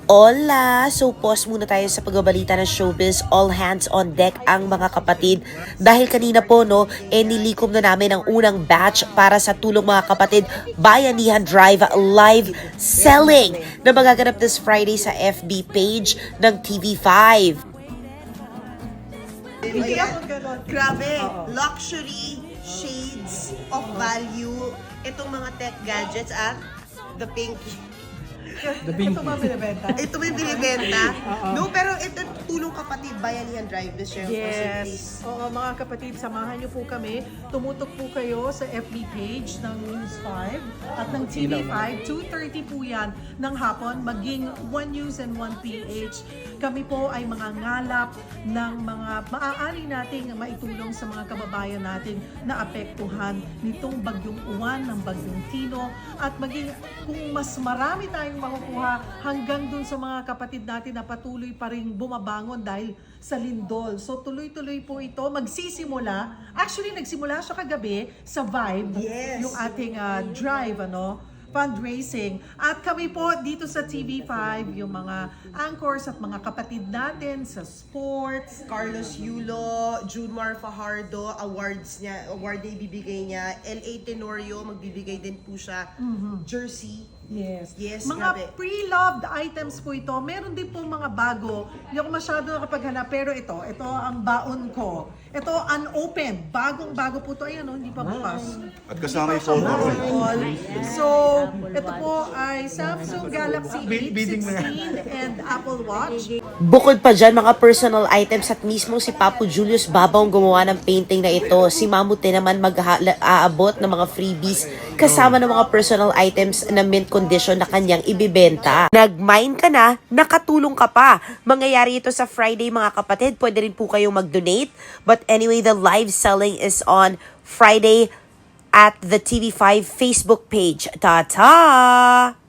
Hola! So pause muna tayo sa pagbabalita ng showbiz. All hands on deck ang mga kapatid. Dahil kanina po nilikom na namin ang unang batch para sa Tulong Mga Kapatid Bayanihan Drive live selling na magaganap this Friday sa FB page ng TV5. Grabe, luxury shades of value. Itong mga tech gadgets at the pink. Ito ba binibenta? Ito may binibenta. No, pero ito Tulong Kapatid Bayanihan Drive. Yes. Oo, mga kapatid, samahan niyo po kami. Tumutok po kayo sa FB page ng News 5 at ng TV5. 2:30 po yan ng hapon, maging 1 News and 1 PH. Kami po ay mga ngalap ng mga maaari nating maitulong sa mga kababayan natin na apektuhan nitong bagyong uwan ng bagyong Tino at maging kung mas marami tayong makukuha hanggang dun sa mga kapatid natin na patuloy pa rin bumabangon dahil sa lindol. So tuloy-tuloy po ito. Magsisimula. Actually, nagsimula siya kagabi sa Vibe. Yes. Yung ating drive, fundraising. At kami po dito sa TV5, yung mga anchors at mga kapatid natin sa sports. Carlos Yulo, Junmar Fajardo, award na ibibigay niya. L.A. Tenorio, magbibigay din po siya. Jersey. Yes. Yes, Mga grabe. pre-loved items po ito. Meron din po mga bago. Hindi ako masyado nakapaghanap. Pero ito ang baon ko. Ito, unopened. Bagong-bago po ito. Ayan, hindi pa bukas. At kasama yung photo roll. So, ito po ay Samsung Galaxy A16 and Apple Watch. Bukod pa dyan, mga personal items at mismo si Papo Julius Babaw ang gumawa ng painting na ito. Si Mamute naman mag-aabot ng mga freebies kasama ng mga personal items na mint condition na kanyang ibibenta. Nag-mine ka na, nakatulong ka pa. Mangyayari ito sa Friday mga kapatid. Pwede rin po kayong mag-donate. But anyway, the live selling is on Friday at the TV5 Facebook page. Ta-ta!